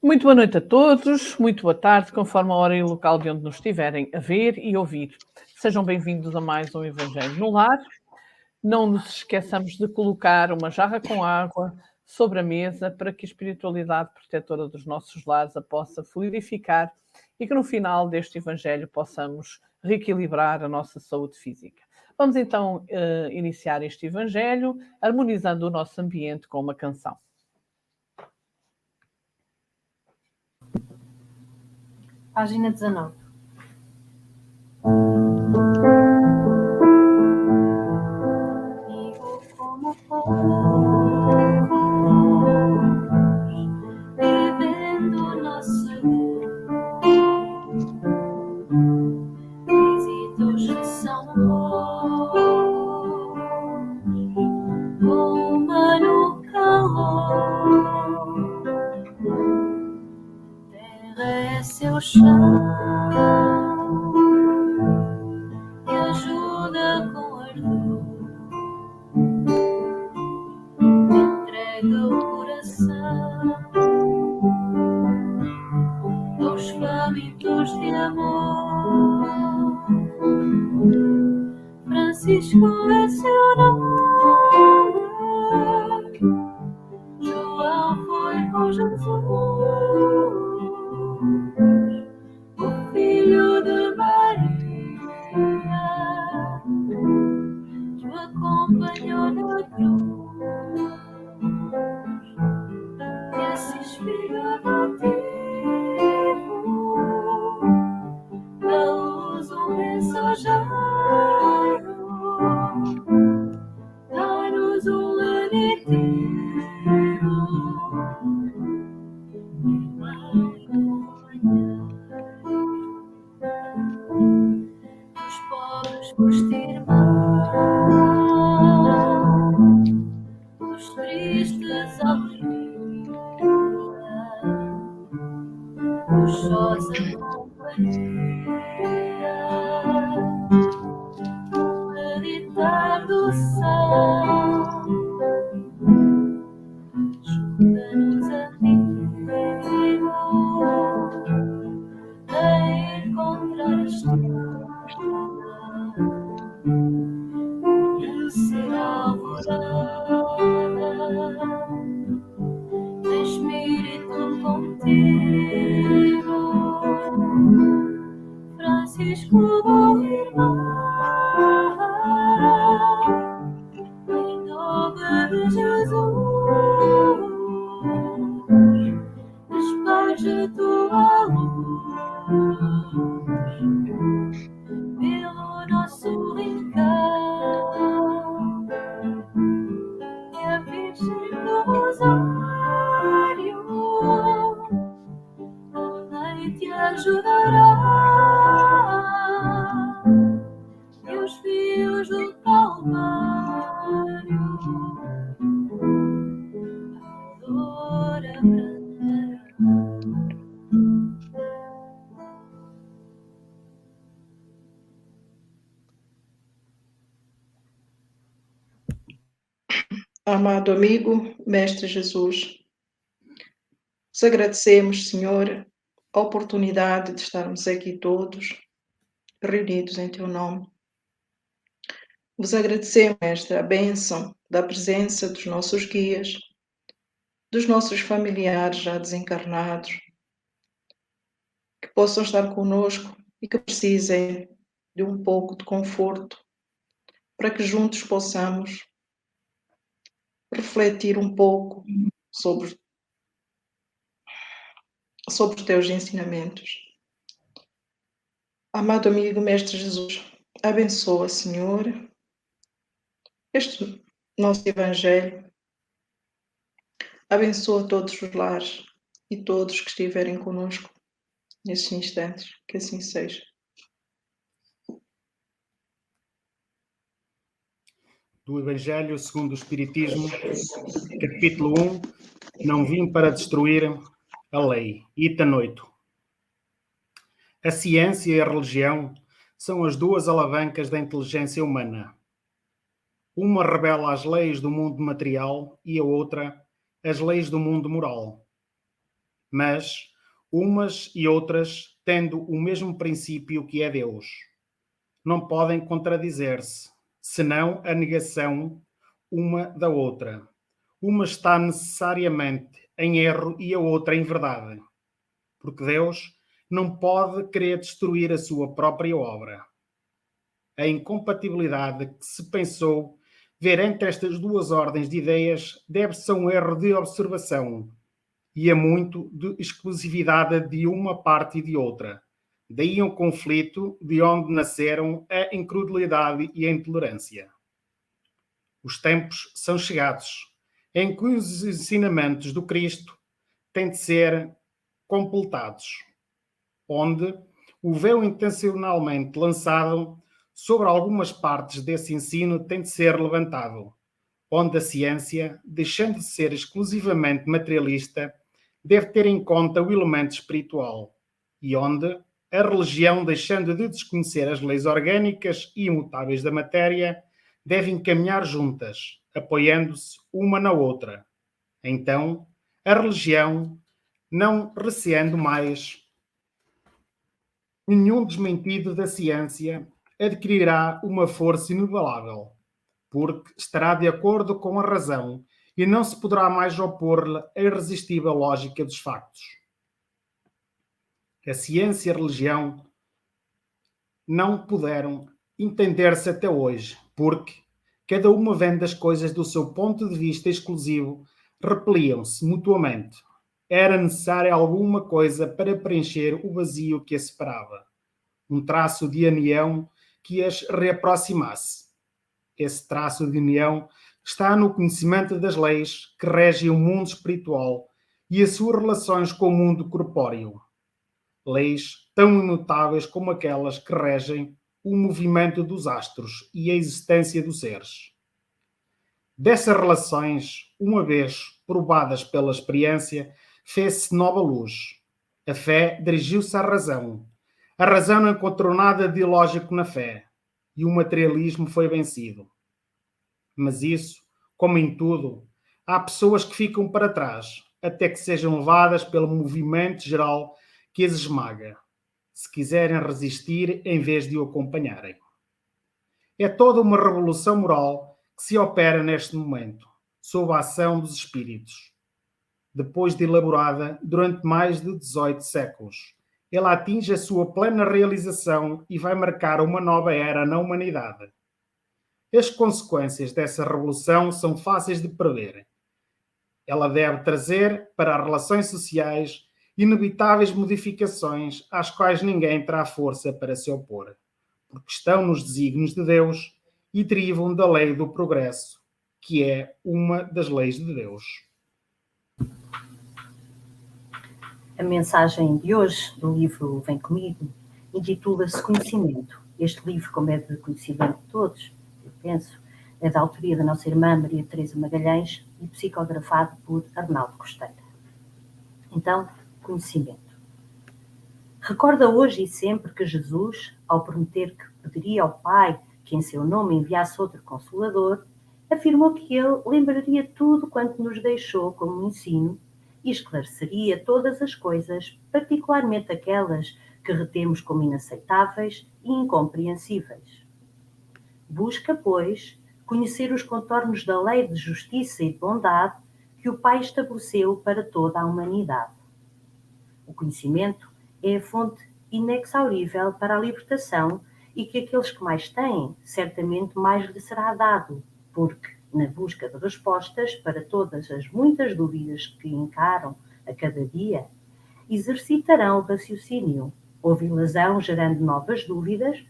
Muito boa noite a todos, muito boa tarde, conforme a hora e o local de onde nos estiverem a ver e ouvir. Sejam bem-vindos a mais um Evangelho no Lar. Não nos esqueçamos de colocar uma jarra com água sobre a mesa para que a espiritualidade protetora dos nossos lares a possa fluidificar e que no final deste Evangelho possamos reequilibrar a nossa saúde física. Vamos então iniciar este Evangelho harmonizando o nosso ambiente com uma canção. Página 19. Vivo como poucos, vivendo nossa luz. Visitos que são poucos, como no calor. É seu chão e ajuda com ardor. Entrega o coração aos famintos de amor. Francisco é seu nome, João foi com Jesus. Filho de Maria, te acompanhou na cruz. Esses filhos adotivos, da luz um mensageiro, dá-nos um lenitivo. Os irmãos, os tristes alegria, os sós a companhia, o meditar do céu, ajuda-nos amigo a encontrar a estrela. Será alvorada, espírito contigo, Francisco, bom irmão, em nome de Jesus, despeja tua luz pelo nosso encanto. E a Virgem do Rosário também te ajudará. E os fios do Calvário a dor abrandará. Amado amigo, Mestre Jesus, vos agradecemos, Senhor, a oportunidade de estarmos aqui todos reunidos em Teu nome. Vos agradecemos, Mestre, a bênção da presença dos nossos guias, dos nossos familiares já desencarnados, que possam estar conosco e que precisem de um pouco de conforto, para que juntos possamos refletir um pouco sobre os teus ensinamentos. Amado amigo Mestre Jesus, abençoa, Senhor, este nosso Evangelho, abençoa todos os lares e todos que estiverem conosco nestes instantes, que assim seja. Do Evangelho segundo o Espiritismo, capítulo 1, não vim para destruir a lei. Item 8. A ciência e a religião são as duas alavancas da inteligência humana. Uma revela as leis do mundo material e a outra as leis do mundo moral. mas umas e outras tendo o mesmo princípio que é Deus. Não podem contradizer-se, senão a negação uma da outra. Uma está necessariamente em erro e a outra em verdade, porque Deus não pode querer destruir a sua própria obra. A incompatibilidade que se pensou ver entre estas duas ordens de ideias deve-se a um erro de observação e a muito de exclusividade de uma parte e de outra. Daí um conflito de onde nasceram a incredulidade e a intolerância. Os tempos são chegados em que os ensinamentos do Cristo têm de ser completados, onde o véu intencionalmente lançado sobre algumas partes desse ensino tem de ser levantado, onde a ciência, deixando de ser exclusivamente materialista, deve ter em conta o elemento espiritual, e onde a religião, deixando de desconhecer as leis orgânicas e imutáveis da matéria, deve caminhar juntas, apoiando-se uma na outra. Então, a religião, não receando mais nenhum desmentido da ciência, adquirirá uma força inabalável, porque estará de acordo com a razão e não se poderá mais opor-lhe à irresistível lógica dos factos. A ciência e a religião não puderam entender-se até hoje, porque, cada uma vendo as coisas do seu ponto de vista exclusivo, repeliam-se mutuamente. Era necessária alguma coisa para preencher o vazio que as separava. Um traço de união que as reaproximasse. Esse traço de união está no conhecimento das leis que regem o mundo espiritual e as suas relações com o mundo corpóreo. Leis tão imutáveis como aquelas que regem o movimento dos astros e a existência dos seres. Dessas relações, uma vez provadas pela experiência, fez-se nova luz. A fé dirigiu-se à razão. A razão não encontrou nada de ilógico na fé, e o materialismo foi vencido. Mas isso, como em tudo, há pessoas que ficam para trás, até que sejam levadas pelo movimento geral que as esmaga, se quiserem resistir em vez de o acompanharem. É toda uma revolução moral que se opera neste momento, sob a ação dos espíritos. Depois de elaborada durante mais de 18 séculos, ela atinge a sua plena realização e vai marcar uma nova era na humanidade. As consequências dessa revolução são fáceis de prever. Ela deve trazer para as relações sociais inevitáveis modificações às quais ninguém terá força para se opor, porque estão nos desígnios de Deus e derivam da lei do progresso, que é uma das leis de Deus. A mensagem de hoje do livro Vem Comigo intitula-se Conhecimento. Este livro, como é de conhecimento de todos, eu penso, é da autoria da nossa irmã Maria Teresa Magalhães e psicografado por Arnaldo Costeira. Então, conhecimento. Recorda hoje e sempre que Jesus, ao prometer que pediria ao Pai que em seu nome enviasse outro Consolador, afirmou que ele lembraria tudo quanto nos deixou como ensino e esclareceria todas as coisas, particularmente aquelas que retemos como inaceitáveis e incompreensíveis. Busca, pois, conhecer os contornos da lei de justiça e de bondade que o Pai estabeleceu para toda a humanidade. O conhecimento é a fonte inexaurível para a libertação e que aqueles que mais têm, certamente mais lhe será dado, porque, na busca de respostas para todas as muitas dúvidas que encaram a cada dia, exercitarão o raciocínio, ouvi-las-ão gerando novas dúvidas,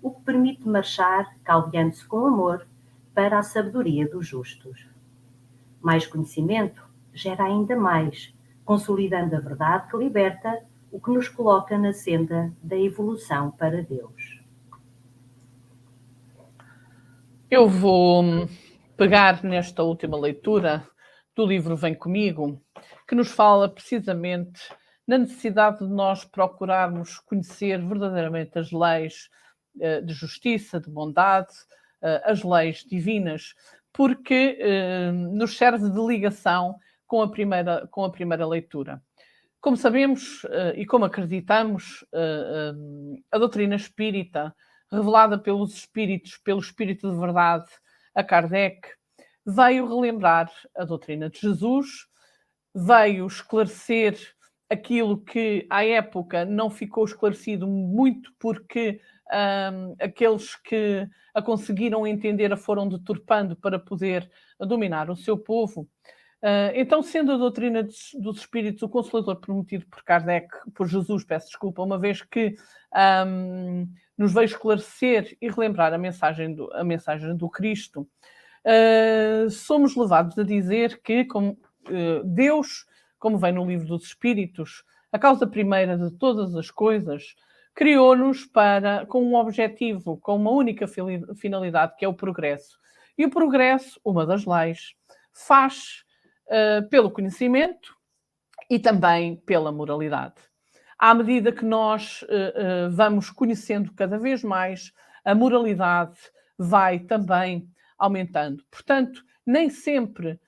o que permite marchar, caldeando-se com amor, para a sabedoria dos justos. Mais conhecimento gera ainda mais, consolidando a verdade que liberta, o que nos coloca na senda da evolução para Deus. Eu vou pegar nesta última leitura do livro Vem Comigo, que nos fala precisamente na necessidade de nós procurarmos conhecer verdadeiramente as leis de justiça, de bondade, as leis divinas, porque nos serve de ligação com a primeira leitura. Como sabemos e como acreditamos, a doutrina espírita, revelada pelos espíritos, pelo Espírito de Verdade a Kardec, veio relembrar a doutrina de Jesus, veio esclarecer aquilo que à época não ficou esclarecido muito porque aqueles que a conseguiram entender a foram deturpando para poder dominar o seu povo. Então, sendo a doutrina dos Espíritos o Consolador prometido por Kardec, por Jesus, peço desculpa, uma vez que nos veio esclarecer e relembrar a mensagem do Cristo, somos levados a dizer que Deus, como vem no livro dos Espíritos, a causa primeira de todas as coisas, criou-nos com um objetivo, com uma única finalidade, que é o progresso. E o progresso, uma das leis, faz pelo conhecimento e também pela moralidade. À medida que nós vamos conhecendo cada vez mais, a moralidade vai também aumentando. Portanto, nem sempre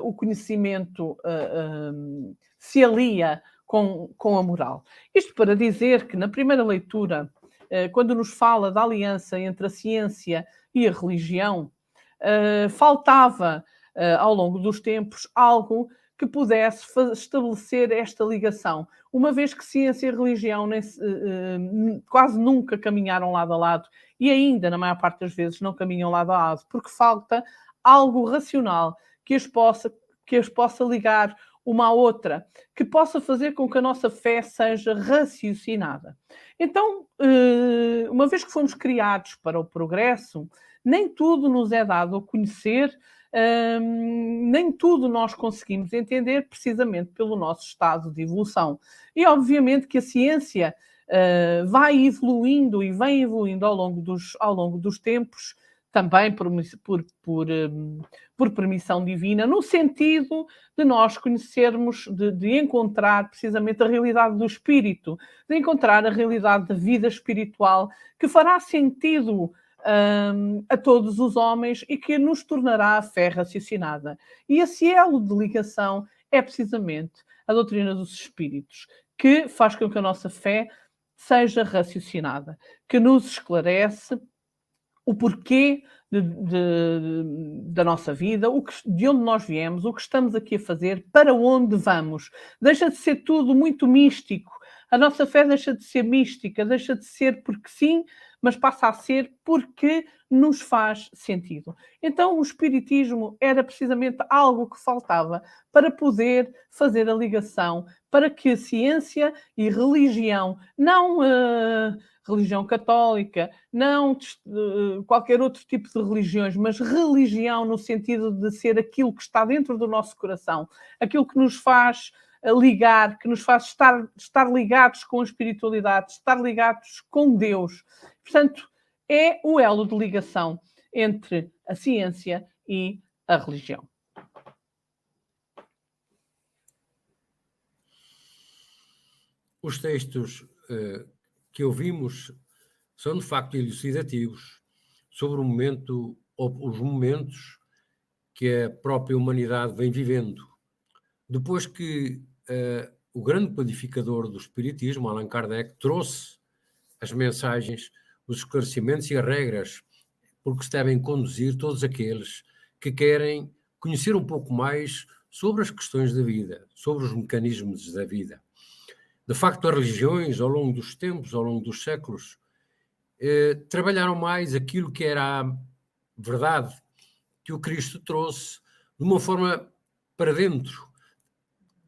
o conhecimento se alia com a moral. Isto para dizer que na primeira leitura, quando nos fala da aliança entre a ciência e a religião, faltava ao longo dos tempos algo que pudesse estabelecer esta ligação, uma vez que ciência e religião quase nunca caminharam lado a lado e ainda, na maior parte das vezes, não caminham lado a lado, porque falta algo racional que as possa ligar uma à outra, que possa fazer com que a nossa fé seja raciocinada. Então, uma vez que fomos criados para o progresso, nem tudo nos é dado a conhecer, nem tudo nós conseguimos entender precisamente pelo nosso estado de evolução. E obviamente que a ciência vai evoluindo e vem evoluindo ao longo dos tempos, também por permissão divina, no sentido de nós conhecermos, de encontrar precisamente a realidade do espírito, de encontrar a realidade da vida espiritual, que fará sentido a todos os homens e que nos tornará a fé raciocinada. E esse elo de ligação é precisamente a doutrina dos espíritos, que faz com que a nossa fé seja raciocinada, que nos esclarece o porquê da nossa vida, de onde nós viemos, o que estamos aqui a fazer, para onde vamos. Deixa de ser tudo muito místico. A nossa fé deixa de ser mística, deixa de ser porque sim, mas passa a ser porque nos faz sentido. Então, o espiritismo era precisamente algo que faltava para poder fazer a ligação, para que a ciência e religião, não religião católica, não qualquer outro tipo de religiões, mas religião no sentido de ser aquilo que está dentro do nosso coração, aquilo que nos faz ligar, que nos faz estar ligados com a espiritualidade, estar ligados com Deus. Portanto, é o elo de ligação entre a ciência e a religião. Os textos que ouvimos são, de facto, elucidativos sobre o momento, ou os momentos que a própria humanidade vem vivendo. Depois que o grande codificador do Espiritismo, Allan Kardec, trouxe as mensagens, os esclarecimentos e as regras porque se devem conduzir todos aqueles que querem conhecer um pouco mais sobre as questões da vida, sobre os mecanismos da vida. De facto, as religiões, ao longo dos tempos, ao longo dos séculos, trabalharam mais aquilo que era a verdade que o Cristo trouxe de uma forma para dentro,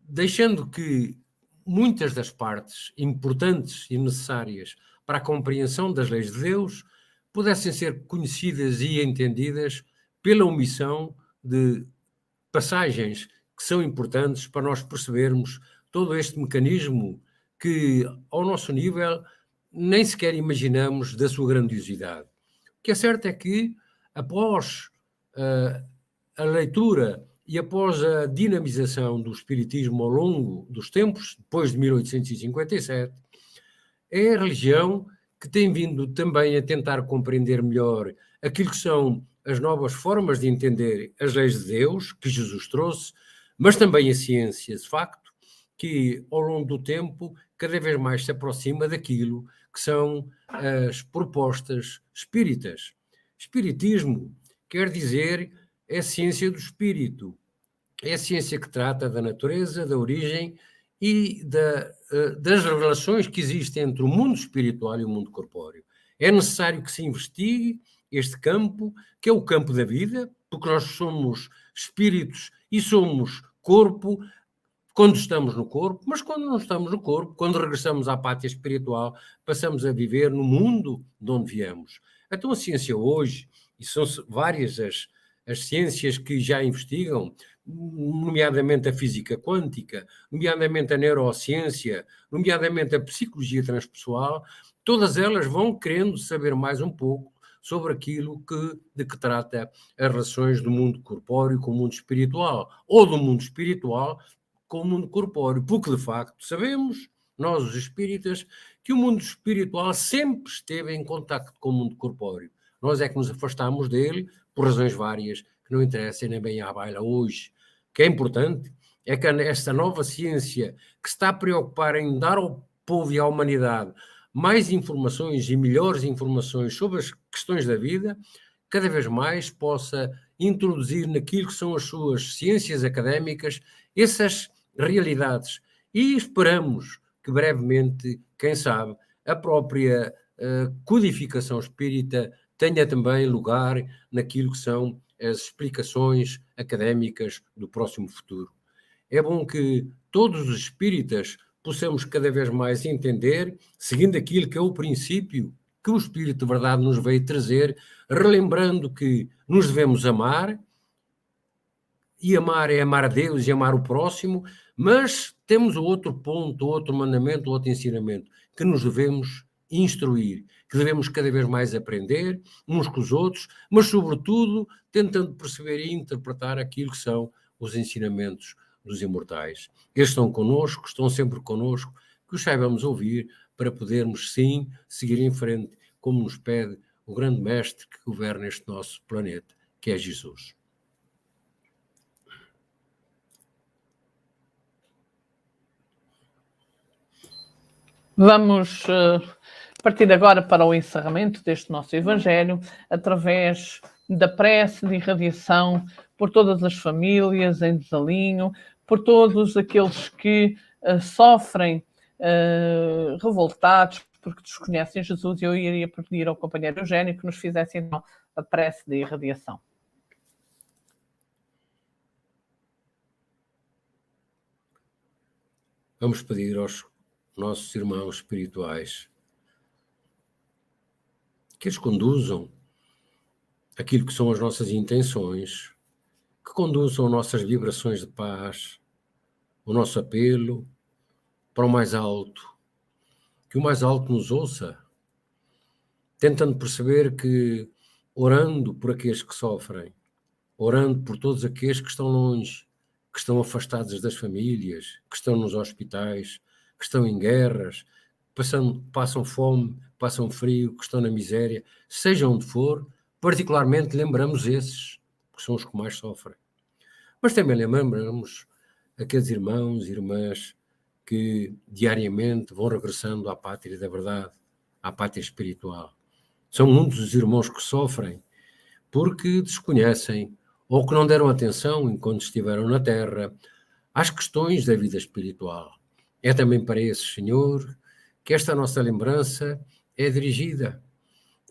deixando que muitas das partes importantes e necessárias para a compreensão das leis de Deus pudessem ser conhecidas e entendidas pela omissão de passagens que são importantes para nós percebermos todo este mecanismo que, ao nosso nível, nem sequer imaginamos da sua grandiosidade. O que é certo é que, após a leitura e após a dinamização do espiritismo ao longo dos tempos, depois de 1857, é a religião que tem vindo também a tentar compreender melhor aquilo que são as novas formas de entender as leis de Deus que Jesus trouxe, mas também a ciência, de facto, que, ao longo do tempo, cada vez mais se aproxima daquilo que são as propostas espíritas. Espiritismo quer dizer é a ciência do espírito, é a ciência que trata da natureza, da origem e das relações que existem entre o mundo espiritual e o mundo corpóreo. É necessário que se investigue este campo, que é o campo da vida, porque nós somos espíritos e somos corpo quando estamos no corpo, mas quando não estamos no corpo, quando regressamos à pátria espiritual, passamos a viver no mundo de onde viemos. Então a ciência hoje, e são várias as ciências que já investigam, nomeadamente a física quântica, nomeadamente a neurociência, nomeadamente a psicologia transpessoal, todas elas vão querendo saber mais um pouco sobre aquilo de que trata as relações do mundo corpóreo com o mundo espiritual, ou do mundo espiritual com o mundo corpóreo, porque de facto sabemos, nós os espíritas, que o mundo espiritual sempre esteve em contacto com o mundo corpóreo. Nós é que nos afastamos dele por razões várias, que não interessam nem bem à baila hoje. O que é importante é que esta nova ciência que se está a preocupar em dar ao povo e à humanidade mais informações e melhores informações sobre as questões da vida, cada vez mais possa introduzir naquilo que são as suas ciências académicas essas realidades. E esperamos que brevemente, quem sabe, a própria codificação espírita tenha também lugar naquilo que são as explicações académicas do próximo futuro. É bom que todos os espíritas possamos cada vez mais entender, seguindo aquilo que é o princípio que o Espírito de Verdade nos veio trazer, relembrando que nos devemos amar, e amar é amar a Deus e amar o próximo, mas temos outro ponto, outro mandamento, outro ensinamento, que nos devemos instruir, que devemos cada vez mais aprender uns com os outros, mas sobretudo tentando perceber e interpretar aquilo que são os ensinamentos dos imortais. Eles estão connosco, estão sempre connosco, que os saibamos ouvir para podermos sim seguir em frente, como nos pede o grande mestre que governa este nosso planeta, que é Jesus. Vamos partir agora para o encerramento deste nosso Evangelho, através da prece de irradiação por todas as famílias em desalinho, por todos aqueles que sofrem revoltados porque desconhecem Jesus. Eu iria pedir ao companheiro Eugênio que nos fizesse então a prece de irradiação. Vamos pedir aos nossos irmãos espirituais que eles conduzam aquilo que são as nossas intenções, que conduzam nossas vibrações de paz, o nosso apelo para o mais alto, que o mais alto nos ouça, tentando perceber que, orando por aqueles que sofrem, orando por todos aqueles que estão longe, que estão afastados das famílias, que estão nos hospitais, que estão em guerras, passam fome, passam frio, que estão na miséria, seja onde for, particularmente lembramos esses, que são os que mais sofrem. Mas também lembramos aqueles irmãos e irmãs que diariamente vão regressando à pátria da verdade, à pátria espiritual. São muitos os irmãos que sofrem porque desconhecem ou que não deram atenção enquanto estiveram na Terra às questões da vida espiritual. É também para esses, Senhor, que esta nossa lembrança é dirigida.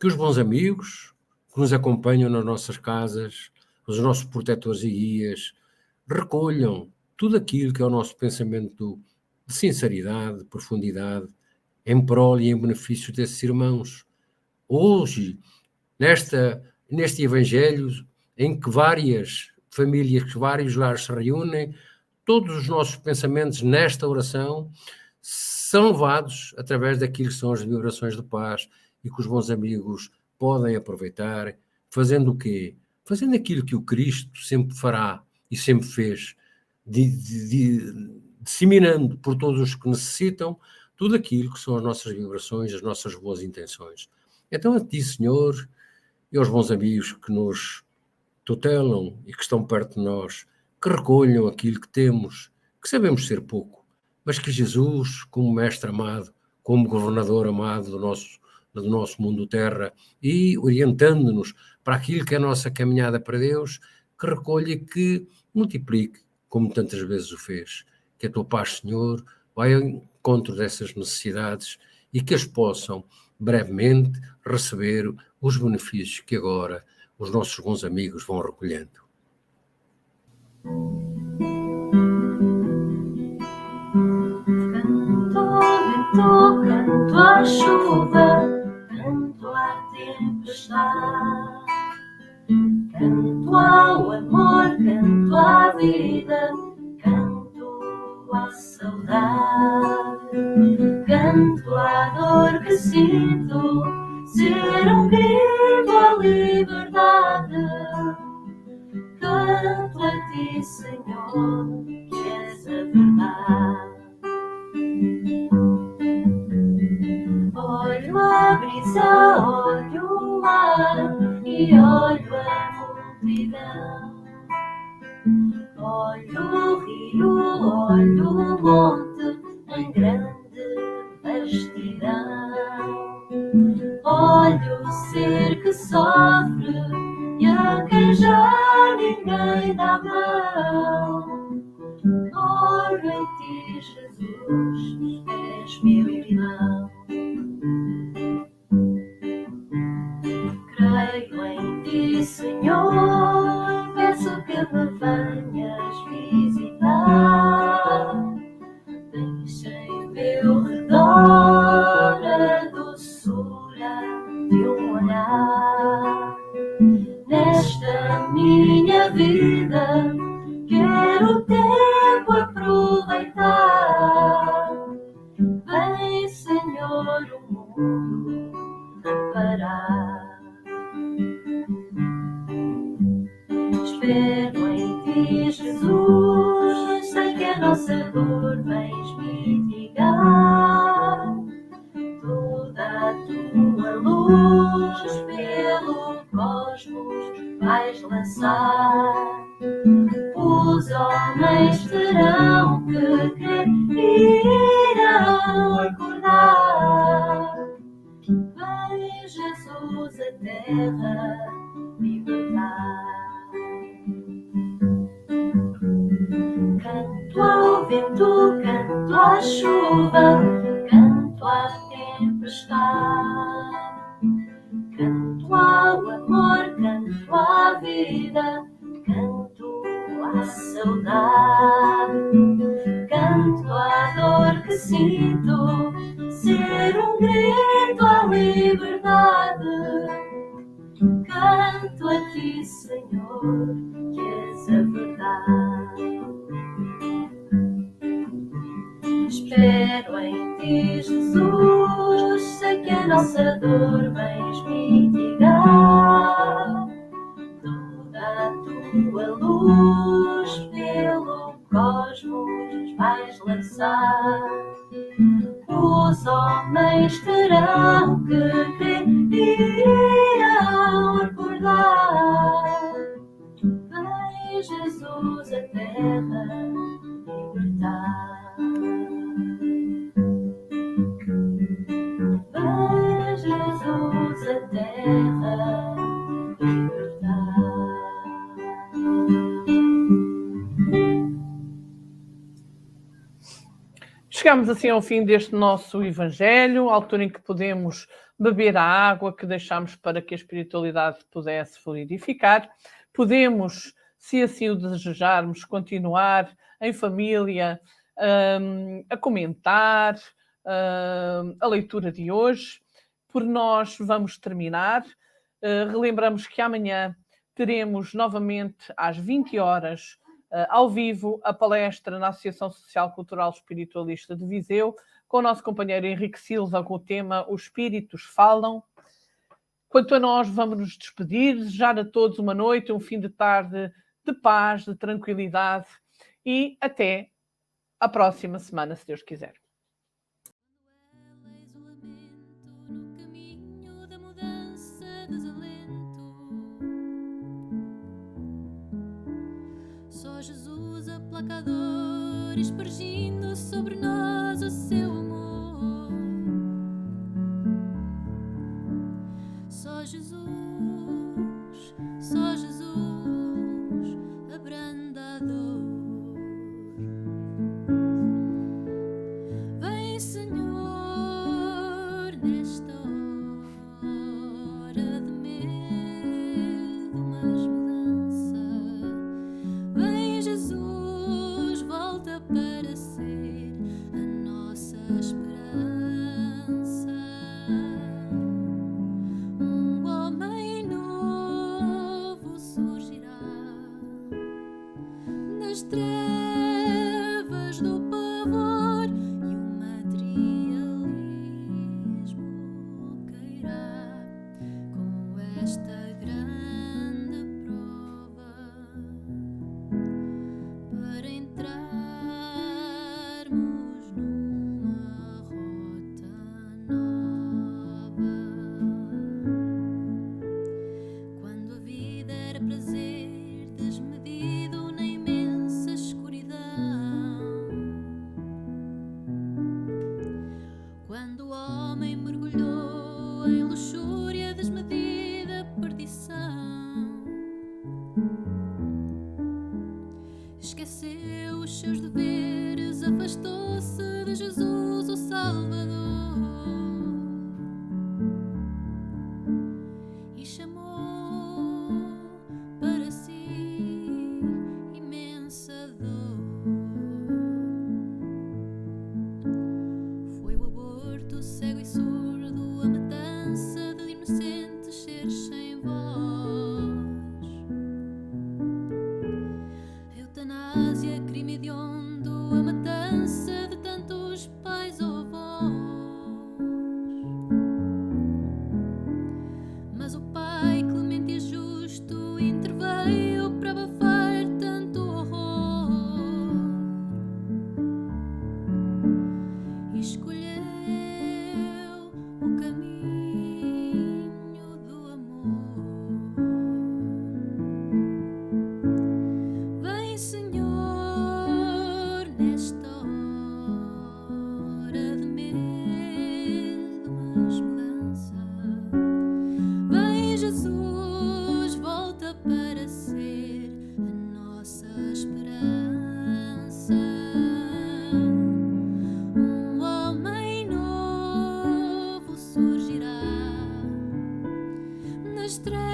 Que os bons amigos que nos acompanham nas nossas casas, os nossos protetores e guias, recolham tudo aquilo que é o nosso pensamento de sinceridade, de profundidade, em prol e em benefício desses irmãos. Hoje, neste Evangelho, em que várias famílias, que vários lares se reúnem, todos os nossos pensamentos nesta oração são levados através daquilo que são as vibrações de paz e que os bons amigos podem aproveitar, fazendo o quê? Fazendo aquilo que o Cristo sempre fará e sempre fez, disseminando por todos os que necessitam tudo aquilo que são as nossas vibrações, as nossas boas intenções. Então, a ti, Senhor, e aos bons amigos que nos tutelam e que estão perto de nós, que recolham aquilo que temos, que sabemos ser pouco, mas que Jesus, como mestre amado, como governador amado do nosso mundo terra, e orientando-nos para aquilo que é a nossa caminhada para Deus, que recolha e que multiplique, como tantas vezes o fez. Que a tua paz, Senhor, vai ao encontro dessas necessidades e que as possam brevemente receber os benefícios que agora os nossos bons amigos vão recolhendo. Canto à chuva, canto à tempestade, canto ao amor, canto à vida, canto à saudade, canto à dor que sinto, ser um grito à liberdade. Canto a ti, Senhor, que és a verdade. Olho a brisa, olho o mar e olho a multidão. Olho o rio, olho o monte em grande vastidão. Olho o ser que sofre e a quem já ninguém dá mão. Olho em ti, Jesus, és meu irmão. Creio em ti, Senhor, peço que me venhas visitar. Deixa em meu redor a doçura de um olhar. Nesta minha vida quero o tempo aproveitar. Vem, Senhor, o mundo parar. Espero em ti, Jesus, sei que a nossa dor vens mitigar. Toda a tua luz pelo cosmos vais lançar. Os homens terão que crer e irão acordar. Vem, Jesus, a terra libertar. Canto ao vento, canto à chuva, canto à tempestade. Canto ao amor, canto à vida, canto à saudade. Canto à dor que sinto, ser um grito à liberdade. Canto a ti, Senhor, que és a verdade. Espero em ti, Jesus, sei que a nossa dor vens mitigar. Toda a tua luz pelo cosmos vais lançar. Os homens terão que crer e irão acordar. Vem, Jesus, a terra libertar. Vem, Jesus, a terra libertar. Chegamos assim ao fim deste nosso Evangelho, à altura em que podemos beber a água que deixámos para que a espiritualidade pudesse fluidificar. Podemos, se assim o desejarmos, continuar em família a comentar a leitura de hoje. Por nós vamos terminar. Relembramos que amanhã teremos novamente às 20 horas ao vivo a palestra na Associação Social Cultural Espiritualista de Viseu, com o nosso companheiro Henrique Silva, com o tema Os Espíritos Falam. Quanto a nós, vamos nos despedir, desejar a todos uma noite, um fim de tarde de paz, de tranquilidade e até a próxima semana, se Deus quiser. No caminho da mudança, desalento. Só Jesus aplacador, espargindo sobre nós esta grande prova para entrarmos numa rota nova. Quando a vida era prazer desmedido na imensa escuridão, quando o homem mergulhou em luxúria desmedida perdição, esqueceu os seus deveres, afastou-se de Jesus o Salvador e chamou para si imensa dor. Foi o aborto cego e surdo, a matança de inocentes seres sem voz, a eutanásia, crime hediondo, a matança de tantos pais ou avós. Mas o Pai clemente e justo interveio para abafar tanto horror e escolheu o caminho do amor. Vem, Senhor, nesta hora de medo, mas mudança. Vem, Jesus, volta para ser a nossa esperança. Um homem novo surgirá das trevas